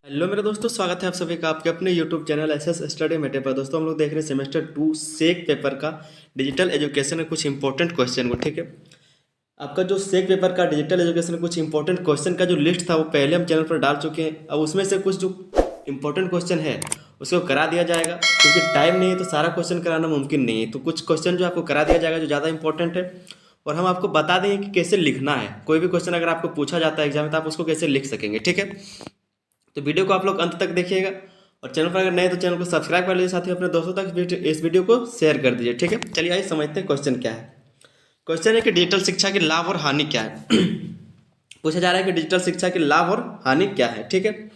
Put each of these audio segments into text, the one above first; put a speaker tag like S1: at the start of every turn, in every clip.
S1: Hello मेरे दोस्तों, स्वागत है आप सभी का आपके अपने यूट्यूब चैनल एसएस स्टडी मेटे पर। दोस्तों हम लोग देख रहे हैं सेमेस्टर 2 सेक पेपर का डिजिटल एजुकेशन में कुछ इंपॉर्टेंट क्वेश्चन को। ठीक है, आपका जो सेक पेपर का डिजिटल एजुकेशन में कुछ इंपॉर्टेंट क्वेश्चन का जो लिस्ट था वो पहले हम चैनल पर डाल चुके हैं। अब उसमें से कुछ जो इंपॉर्टेंट क्वेश्चन है उसको करा दिया जाएगा, क्योंकि टाइम नहीं है तो सारा क्वेश्चन कराना मुमकिन नहीं है। तो कुछ क्वेश्चन जो आपको करा दिया जाएगा जो ज़्यादा इंपॉर्टेंट है, और हम आपको बता देंगे कि कैसे लिखना है। कोई भी क्वेश्चन अगर आपको पूछा जाता है एग्जाम में तो आप उसको कैसे लिख सकेंगे। ठीक है, तो वीडियो को आप लोग अंत तक देखिएगा, और चैनल पर अगर नए तो चैनल को सब्सक्राइब कर लीजिए, साथ ही अपने दोस्तों तक इस वीडियो को शेयर कर दीजिए। ठीक है, चलिए आइए समझते हैं क्वेश्चन क्या है। क्वेश्चन है कि डिजिटल शिक्षा के लाभ और हानि क्या है। पूछा जा रहा है कि डिजिटल शिक्षा के लाभ और हानि क्या है। ठीक है,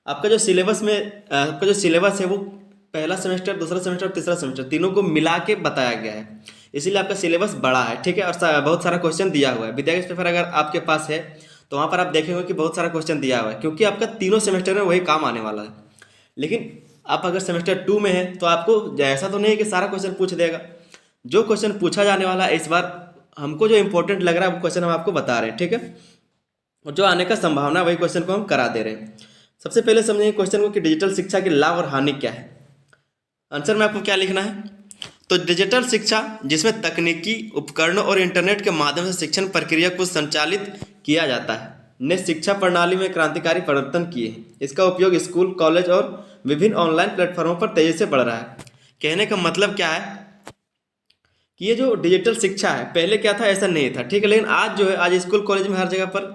S1: आपका जो सिलेबस में आपका जो सिलेबस है वो पहला सेमेस्टर, दूसरा सेमेस्टर और तीसरा सेमेस्टर तीनों को मिला के बताया गया है, इसीलिए आपका सिलेबस बड़ा है। ठीक है, और बहुत सारा क्वेश्चन दिया हुआ है। विद्यागत पेपर अगर आपके पास है तो वहाँ पर आप देखेंगे कि बहुत सारा क्वेश्चन दिया हुआ है, क्योंकि आपका तीनों सेमेस्टर में वही काम आने वाला है। लेकिन आप अगर सेमेस्टर 2 में है तो आपको ऐसा तो नहीं है कि सारा क्वेश्चन पूछ देगा। जो क्वेश्चन पूछा जाने वाला है इस बार, हमको जो इंपॉर्टेंट लग रहा है वो क्वेश्चन हम आपको बता रहे हैं। ठीक है, और जो आने का संभावना है वही क्वेश्चन को हम करा दे रहे हैं। सबसे पहले समझिए क्वेश्चन को कि डिजिटल शिक्षा के लाभ और हानि क्या है। आंसर में आपको क्या लिखना है, तो डिजिटल शिक्षा जिसमें तकनीकी उपकरणों और इंटरनेट के माध्यम से शिक्षण प्रक्रिया को संचालित किया जाता है ने शिक्षा प्रणाली में क्रांतिकारी परिवर्तन किए हैं। इसका उपयोग स्कूल, कॉलेज और विभिन्न ऑनलाइन प्लेटफॉर्मों पर तेजी से बढ़ रहा है। कहने का मतलब क्या है कि ये जो डिजिटल शिक्षा है, पहले क्या था ऐसा नहीं था। ठीक है, लेकिन आज जो है, आज स्कूल कॉलेज में हर जगह पर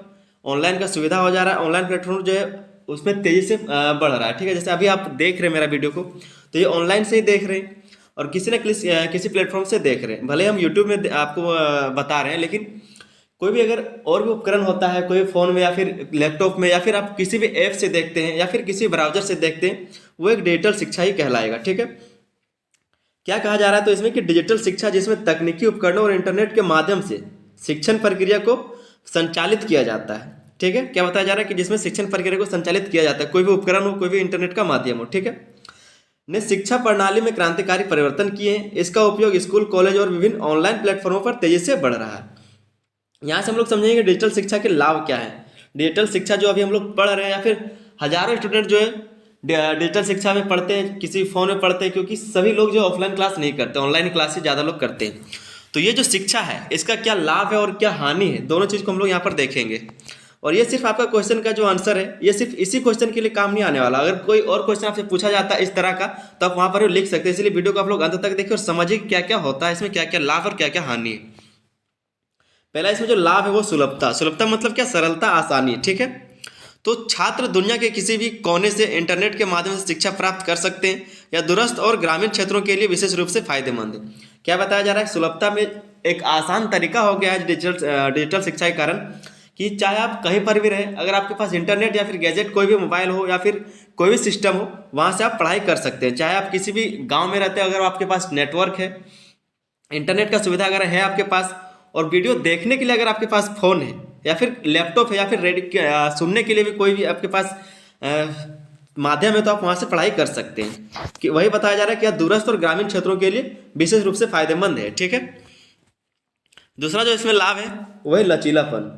S1: ऑनलाइन का सुविधा हो जा रहा है। ऑनलाइन प्लेटफॉर्म जो है उसमें तेजी से बढ़ रहा है। ठीक है, जैसे अभी आप देख रहे हैं मेरा वीडियो को, तो ये ऑनलाइन से ही देख रहे हैं और किसी न किसी प्लेटफॉर्म से देख रहे हैं। भले हम यूट्यूब में आपको बता रहे हैं, लेकिन कोई भी अगर और भी उपकरण होता है, कोई फ़ोन में या फिर लैपटॉप में, या फिर आप किसी भी ऐप से देखते हैं या फिर किसी ब्राउजर से देखते हैं, वो एक डिजिटल शिक्षा ही कहलाएगा। ठीक है, क्या कहा जा रहा है तो इसमें कि डिजिटल शिक्षा जिसमें तकनीकी उपकरणों और इंटरनेट के माध्यम से शिक्षण प्रक्रिया को संचालित किया जाता है। ठीक है, क्या बताया जा रहा है कि जिसमें शिक्षण प्रक्रिया को संचालित किया जाता है, कोई भी उपकरण हो, कोई भी इंटरनेट का माध्यम हो। ठीक है, ने शिक्षा प्रणाली में क्रांतिकारी परिवर्तन किए हैं। इसका उपयोग स्कूल, कॉलेज और विभिन्न ऑनलाइन प्लेटफॉर्मों पर तेजी से बढ़ रहा है। यहाँ से हम लोग समझेंगे डिजिटल शिक्षा के लाभ क्या है। डिजिटल शिक्षा जो अभी हम लोग पढ़ रहे हैं, या फिर हजारों स्टूडेंट जो है डिजिटल शिक्षा में पढ़ते हैं, किसी फ़ोन में पढ़ते हैं, क्योंकि सभी लोग जो ऑफलाइन क्लास नहीं करते, ऑनलाइन क्लास ही ज़्यादा लोग करते हैं। तो ये जो शिक्षा है इसका क्या लाभ है और क्या हानि है, दोनों चीज़ को हम लोग यहाँ पर देखेंगे। और ये सिर्फ आपका क्वेश्चन का जो आंसर है, ये सिर्फ इसी क्वेश्चन के लिए काम नहीं आने वाला। अगर कोई और क्वेश्चन आपसे पूछा जाता है इस तरह का, तो आप वहाँ पर लिख सकते हैं। इसलिए वीडियो को आप लोग अंत तक देखिए और समझिए क्या क्या होता है इसमें, क्या क्या लाभ और क्या क्या हानि है। पहला इसमें जो लाभ है वो सुलभता। सुलभता मतलब क्या, सरलता, आसानी। ठीक है, तो छात्र दुनिया के किसी भी कोने से इंटरनेट के माध्यम से शिक्षा प्राप्त कर सकते हैं, या दूरस्थ और ग्रामीण क्षेत्रों के लिए विशेष रूप से फायदेमंद है। क्या बताया जा रहा है, सुलभता में एक आसान तरीका हो गया है डिजिटल शिक्षा के कारण, कि चाहे आप कहीं पर भी रहें, अगर आपके पास इंटरनेट या फिर गैजेट, कोई भी मोबाइल हो या फिर कोई भी सिस्टम हो, वहाँ से आप पढ़ाई कर सकते हैं। चाहे आप किसी भी गाँव में रहते हैं, अगर आपके पास नेटवर्क है, इंटरनेट का सुविधा अगर है आपके पास, और वीडियो देखने के लिए अगर आपके पास फ़ोन है या फिर लैपटॉप है या फिर रेडियो सुनने के लिए भी कोई भी आपके पास माध्यम है, तो आप वहाँ से पढ़ाई कर सकते हैं। कि वही बताया जा रहा है कि दूरस्थ और ग्रामीण क्षेत्रों के लिए विशेष रूप से फायदेमंद है। ठीक है, दूसरा जो इसमें लाभ है वही लचीलापन।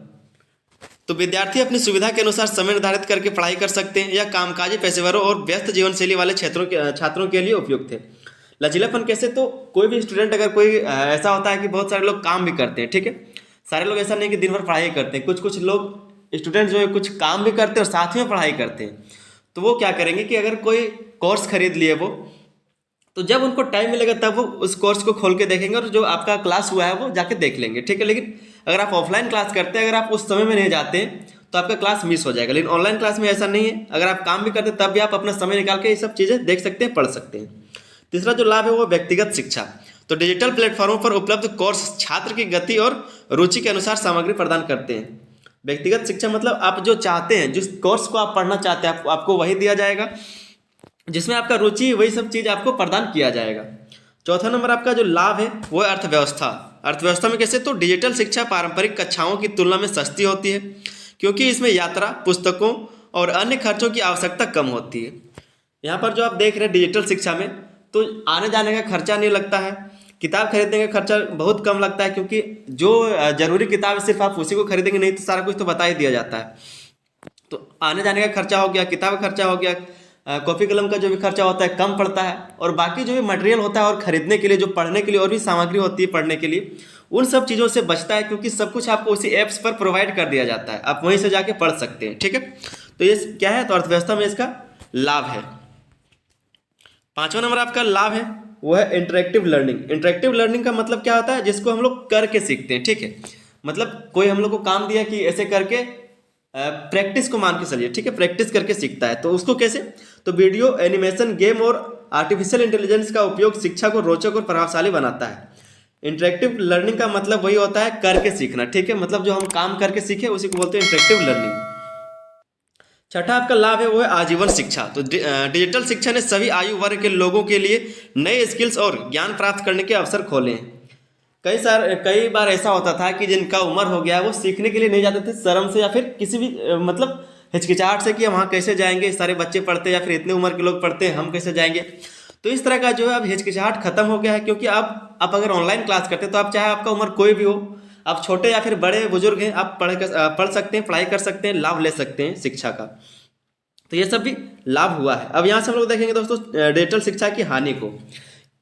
S1: तो विद्यार्थी अपनी सुविधा के अनुसार समय निर्धारित करके पढ़ाई कर सकते हैं। यह कामकाजी, पेशेवरों और व्यस्त जीवन शैली वाले छात्रों के लिए उपयुक्त है। लचीलापन कैसे, तो कोई भी स्टूडेंट, अगर कोई ऐसा होता है कि बहुत सारे लोग काम भी करते हैं। ठीक है, सारे लोग ऐसा नहीं कि दिन भर पढ़ाई करते हैं, कुछ कुछ लोग स्टूडेंट जो है कुछ काम भी करते हैं और साथ में पढ़ाई करते हैं। तो वो क्या करेंगे कि अगर कोई कोर्स खरीद लिए वो, तो जब उनको टाइम मिलेगा तब वो उस कोर्स को खोल के देखेंगे और जो आपका क्लास हुआ है वो जाके देख लेंगे। ठीक है, लेकिन अगर आप ऑफलाइन क्लास करते हैं, अगर आप उस समय में नहीं जाते तो आपका क्लास मिस हो जाएगा। लेकिन ऑनलाइन क्लास में ऐसा नहीं है, अगर आप काम भी करते हैं तब भी आप अपना समय निकाल के ये सब चीज़ें देख सकते हैं, पढ़ सकते हैं। तीसरा जो लाभ है वो व्यक्तिगत शिक्षा। तो डिजिटल प्लेटफॉर्मों पर उपलब्ध कोर्स छात्र की गति और रुचि के अनुसार सामग्री प्रदान करते हैं। व्यक्तिगत शिक्षा मतलब आप जो चाहते हैं, जिस कोर्स को आप पढ़ना चाहते हैं, आपको वही दिया जाएगा, जिसमें आपका रुचि, वही सब चीज़ आपको प्रदान किया जाएगा। चौथा नंबर आपका जो लाभ है वो है अर्थव्यवस्था। अर्थव्यवस्था में कैसे, तो डिजिटल शिक्षा पारंपरिक कक्षाओं की तुलना में सस्ती होती है, क्योंकि इसमें यात्रा, पुस्तकों और अन्य खर्चों की आवश्यकता कम होती है। यहाँ पर जो आप देख रहे हैं डिजिटल शिक्षा में, तो आने जाने का खर्चा नहीं लगता है, किताब खरीदने का खर्चा बहुत कम लगता है, क्योंकि जो ज़रूरी किताब है सिर्फ आप उसी को खरीदेंगे, नहीं तो सारा कुछ तो बता ही दिया जाता है। तो आने जाने का खर्चा हो गया, किताब का खर्चा हो गया, कॉपी कलम का जो भी खर्चा होता है कम पड़ता है, और बाकी जो भी मटेरियल होता है और खरीदने के लिए जो पढ़ने के लिए और भी सामग्री होती है पढ़ने के लिए, उन सब चीज़ों से बचता है, क्योंकि सब कुछ आपको उसी ऐप्स पर प्रोवाइड कर दिया जाता है, आप वहीं से जाके पढ़ सकते हैं। ठीक है, तो ये क्या है, तो अर्थव्यवस्था में इसका लाभ है। पांचवा नंबर आपका लाभ है वो है इंटरेक्टिव लर्निंग। इंटरेक्टिव लर्निंग का मतलब क्या होता है, जिसको हम लोग करके सीखते हैं। ठीक है, मतलब कोई हम लोग को काम दिया कि ऐसे करके प्रैक्टिस को मान के चलिए, ठीक है, प्रैक्टिस करके सीखता है, तो उसको कैसे, तो वीडियो, एनिमेशन, गेम और आर्टिफिशियल इंटेलिजेंस का उपयोग शिक्षा को रोचक और प्रभावशाली बनाता है। इंटरेक्टिव लर्निंग का मतलब वही होता है करके सीखना। ठीक है, मतलब जो हम काम करके सीखे उसी को बोलते हैं इंटरेक्टिव लर्निंग। छठा आपका लाभ है वो है आजीवन शिक्षा। तो डिजिटल शिक्षा ने सभी आयु वर्ग के लोगों के लिए नए स्किल्स और ज्ञान प्राप्त करने के अवसर खोले हैं। कई बार ऐसा होता था कि जिनका उम्र हो गया है वो सीखने के लिए नहीं जाते थे, शर्म से या फिर किसी भी मतलब हिचकिचाहट से कि वहाँ कैसे जाएंगे, सारे बच्चे पढ़ते या फिर इतने उम्र के लोग पढ़ते हैं, हम कैसे जाएंगे। तो इस तरह का जो है अब हिचकिचाहट खत्म हो गया है, क्योंकि आप अगर ऑनलाइन क्लास करते हैं तो आप चाहे आपका उम्र कोई भी हो, आप छोटे या फिर बड़े बुजुर्ग हैं, आप पढ़ सकते हैं, पढ़ाई कर सकते हैं, लाभ ले सकते हैं शिक्षा का। तो ये सब भी लाभ हुआ है। अब यहाँ से हम लोग देखेंगे दोस्तों डिजिटल शिक्षा की हानि को।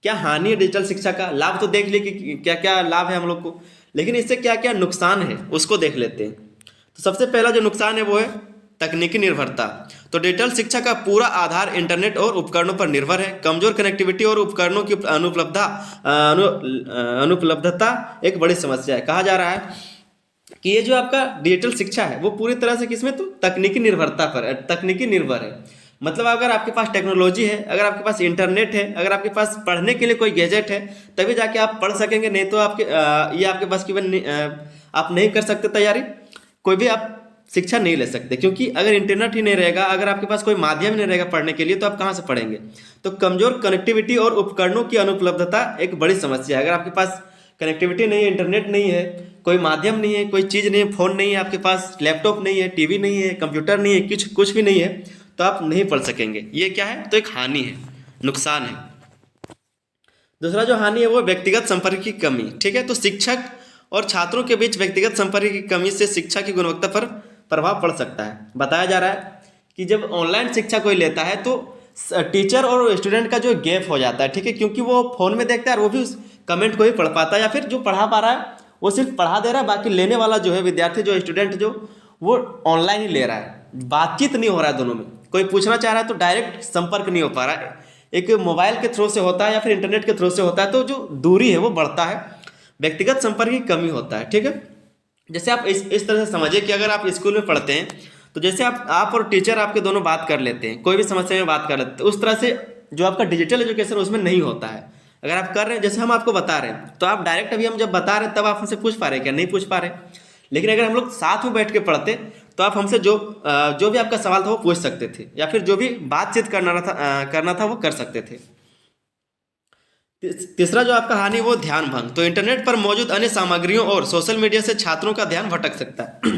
S1: क्या हानि है डिजिटल शिक्षा का, लाभ तो देख लिए कि क्या क्या लाभ है हम लोग को, लेकिन इससे क्या क्या नुकसान है उसको देख लेते हैं। तो सबसे पहला जो नुकसान है वो है तकनीकी निर्भरता। तो डिजिटल शिक्षा का पूरा आधार इंटरनेट और उपकरणों पर निर्भर है। कमजोर कनेक्टिविटी और उपकरणों की अनुपलब्धता एक बड़ी समस्या है। कहा जा रहा है कि ये जो आपका डिजिटल शिक्षा है वो पूरी तरह से किसमें, तो तकनीकी निर्भरता पर, तकनीकी निर्भर है। मतलब अगर आपके पास टेक्नोलॉजी है, अगर आपके पास इंटरनेट है, अगर आपके पास पढ़ने के लिए कोई गैजेट है, तभी जाके आप पढ़ सकेंगे, नहीं तो ये आपके बस की आप नहीं कर सकते तैयारी, कोई भी आप शिक्षा नहीं ले सकते, क्योंकि अगर इंटरनेट ही नहीं रहेगा, अगर आपके पास कोई माध्यम नहीं रहेगा पढ़ने के लिए, तो आप कहाँ से पढ़ेंगे। तो कमजोर कनेक्टिविटी और उपकरणों की अनुपलब्धता एक बड़ी समस्या है। अगर आपके पास कनेक्टिविटी नहीं है, इंटरनेट नहीं है, कोई माध्यम नहीं है, कोई चीज़ नहीं है, फ़ोन नहीं है आपके पास, लैपटॉप नहीं है, टीवी नहीं है, कंप्यूटर नहीं है, कुछ भी नहीं है, तो आप नहीं पढ़ सकेंगे। ये क्या है, तो एक हानि है, नुकसान है। दूसरा जो हानि है वो व्यक्तिगत संपर्क की कमी। ठीक है, तो शिक्षक और छात्रों के बीच व्यक्तिगत संपर्क की कमी से शिक्षा की गुणवत्ता पर प्रभाव पड़ सकता है। बताया जा रहा है कि जब ऑनलाइन शिक्षा कोई लेता है तो टीचर और स्टूडेंट का जो गैप हो जाता है। ठीक है, क्योंकि वो फ़ोन में देखता है और वो भी उस कमेंट को ही पढ़ पाता है, या फिर जो पढ़ा पा रहा है वो सिर्फ पढ़ा दे रहा है, बाकी लेने वाला जो है विद्यार्थी, जो स्टूडेंट, जो वो ऑनलाइन ही ले रहा है, बातचीत नहीं हो रहा है दोनों में। कोई पूछना चाह रहा है तो डायरेक्ट संपर्क नहीं हो पा रहा है, एक मोबाइल के थ्रू से होता है या फिर इंटरनेट के थ्रू से होता है, तो जो दूरी है वो बढ़ता है, व्यक्तिगत संपर्क की कमी होता है। ठीक है, जैसे आप इस तरह से समझिए कि अगर आप स्कूल में पढ़ते हैं तो जैसे आप और टीचर आपके दोनों बात कर लेते हैं, कोई भी समस्या में बात कर लेते हैं, उस तरह से जो आपका डिजिटल एजुकेशन उसमें नहीं होता है। अगर आप कर रहे हैं, जैसे हम आपको बता रहे हैं, तो आप डायरेक्ट अभी हम जब बता रहे हैं तब आप हमसे पूछ पा रहे हैं क्या, नहीं पूछ पा रहे। लेकिन अगर हम लोग साथ में बैठ के पढ़ते तो आप हमसे जो भी आपका सवाल था वो पूछ सकते थे, या फिर जो भी बातचीत करना था वो कर सकते थे। तीसरा जो आपका हानि वो ध्यान भंग। तो इंटरनेट पर मौजूद अन्य सामग्रियों और सोशल मीडिया से छात्रों का ध्यान भटक सकता है।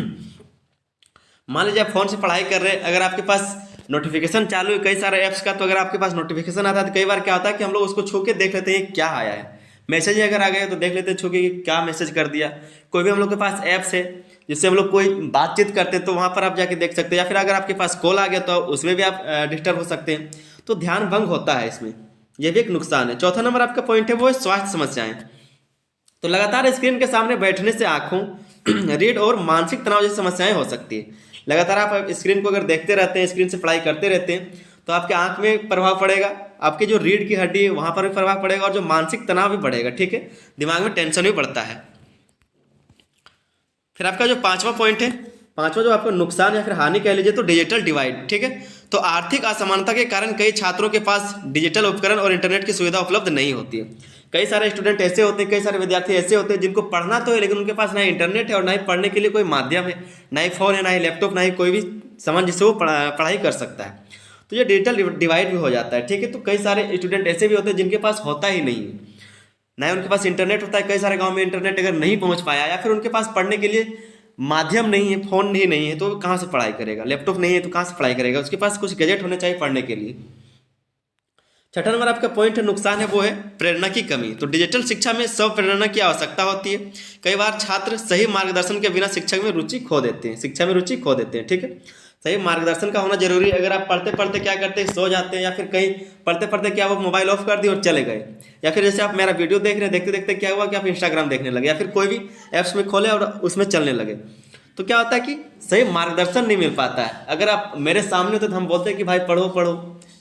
S1: मान लीजिए आप फोन से पढ़ाई कर रहे हैं, अगर आपके पास नोटिफिकेशन चालू है कई सारे ऐप्स का, तो अगर आपके पास नोटिफिकेशन आता है तो कई बार क्या होता है कि हम लोग उसको छू के देख लेते हैं क्या आया है, मैसेज अगर आ गया तो देख लेते हैं छू के क्या मैसेज कर दिया। कोई भी हम लोग के पास ऐप्स है जिससे हम लोग कोई बातचीत करते हैं तो वहाँ पर आप जाके देख सकते हैं, या फिर अगर आपके पास कॉल आ गया तो उसमें भी आप डिस्टर्ब हो सकते हैं, तो ध्यान भंग होता है इसमें, यह भी एक नुकसान है। चौथा नंबर आपका पॉइंट है वो है स्वास्थ्य समस्याएं। तो लगातार स्क्रीन के सामने बैठने से आंखों, रीढ़ और मानसिक तनाव जैसी समस्याएं हो सकती है। लगातार आप स्क्रीन को अगर देखते रहते हैं, स्क्रीन से पढ़ाई करते रहते हैं, तो आपके आंख में प्रभाव पड़ेगा, आपके जो रीढ़ की हड्डी है वहाँ पर भी प्रभाव पड़ेगा, और जो मानसिक तनाव भी बढ़ेगा। ठीक है, दिमाग में टेंशन भी बढ़ता है। फिर आपका जो पांचवा पॉइंट है, पांचवा जो आपको नुकसान या फिर हानि कह लीजिए, तो डिजिटल डिवाइड। ठीक है, तो आर्थिक असमानता के कारण कई छात्रों के पास डिजिटल उपकरण और इंटरनेट की सुविधा उपलब्ध नहीं होती है। कई सारे स्टूडेंट ऐसे होते हैं, कई सारे विद्यार्थी ऐसे होते हैं जिनको पढ़ना तो है, लेकिन उनके पास ना इंटरनेट है और ना ही पढ़ने के लिए कोई माध्यम है, ना ही फोन है, ना ही लैपटॉप, ना ही कोई भी सामान जिससे वो पढ़ाई कर सकता है। तो ये डिजिटल डिवाइड भी हो जाता है। ठीक है, तो कई सारे स्टूडेंट ऐसे भी होते हैं जिनके पास होता ही नहीं है, ना ही उनके पास इंटरनेट होता है। कई सारे गाँव में इंटरनेट अगर नहीं पहुँच पाया, या फिर उनके पास पढ़ने के लिए माध्यम नहीं है, फोन ही नहीं है, तो कहाँ से पढ़ाई करेगा, लैपटॉप नहीं है तो कहाँ से पढ़ाई करेगा, उसके पास कुछ गैजेट होने चाहिए पढ़ने के लिए। छठा नंबर आपका पॉइंट है नुकसान है वो है प्रेरणा की कमी। तो डिजिटल शिक्षा में स्व प्रेरणा की आवश्यकता होती है। कई बार छात्र सही मार्गदर्शन के बिना शिक्षा में रुचि खो देते हैं। ठीक है, सही मार्गदर्शन का होना जरूरी है। अगर आप पढ़ते पढ़ते क्या करते हैं, सो जाते हैं, या फिर कहीं पढ़ते पढ़ते क्या वो मोबाइल ऑफ कर दिए और चले गए, या फिर जैसे आप मेरा वीडियो देख रहे हैं, देखते देखते क्या हुआ कि आप इंस्टाग्राम देखने लगे, या फिर कोई भी ऐप्स में खोले और उसमें चलने लगे, तो क्या होता है कि सही मार्गदर्शन नहीं मिल पाता है। अगर आप मेरे सामने हो तो हम बोलते हैं कि भाई पढ़ो पढ़ो,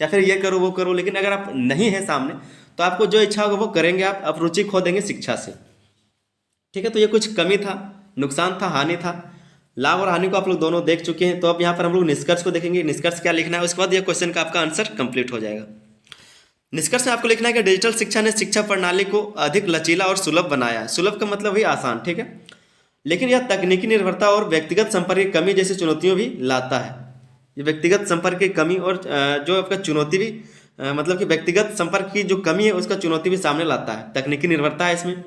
S1: या फिर ये करो वो करो, लेकिन अगर आप नहीं है सामने तो आपको जो इच्छा होगा वो करेंगे, आप रुचि खो देंगे शिक्षा से। ठीक है, तो ये कुछ कमी था, नुकसान था, हानि था। लाभ और हानि को आप लोग दोनों देख चुके हैं। तो अब यहाँ पर हम लोग निष्कर्ष को देखेंगे, निष्कर्ष क्या लिखना है, उसके बाद ये क्वेश्चन का आपका आंसर कंप्लीट हो जाएगा। निष्कर्ष में आपको लिखना है कि डिजिटल शिक्षा ने शिक्षा प्रणाली को अधिक लचीला और सुलभ बनाया है। सुलभ का मतलब ही आसान, ठीक है, लेकिन यह तकनीकी निर्भरता और व्यक्तिगत संपर्क की कमी जैसी चुनौतियों भी लाता है। ये व्यक्तिगत संपर्क की कमी और जो आपका चुनौती भी मतलब कि व्यक्तिगत संपर्क की जो कमी है उसका चुनौती भी सामने लाता है। तकनीकी निर्भरता है इसमें।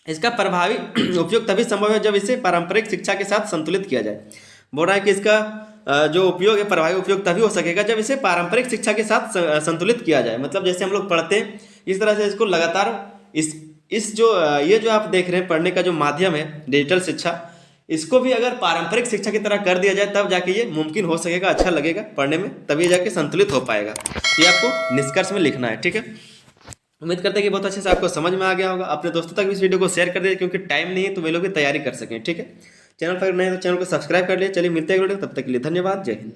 S1: इसका प्रभावी उपयोग तभी संभव है जब इसे पारंपरिक शिक्षा के साथ संतुलित किया जाए। बोल रहा है कि इसका जो उपयोग है, प्रभावी उपयोग तभी हो सकेगा जब इसे पारंपरिक शिक्षा के साथ संतुलित किया जाए। मतलब जैसे हम लोग पढ़ते हैं इस तरह से इसको लगातार इस जो ये जो आप देख रहे हैं पढ़ने का जो माध्यम है डिजिटल शिक्षा, इसको भी अगर पारंपरिक शिक्षा की तरह कर दिया जाए तब जाके ये मुमकिन हो सकेगा, अच्छा लगेगा पढ़ने में, तभी जाके संतुलित हो पाएगा। ये आपको निष्कर्ष में लिखना है, ठीक है। उम्मीद करते हैं कि बहुत अच्छे से आपको समझ में आ गया होगा। अपने दोस्तों तक भी इस वीडियो को शेयर कर दीजिए, क्योंकि टाइम नहीं है तो वे लोग भी तैयारी कर सकें, ठीक है। चैनल पर नए तो चैनल को सब्सक्राइब कर लिए। चलिए मिलते हैं वीडियो, तब तक के लिए धन्यवाद, जय हिंद।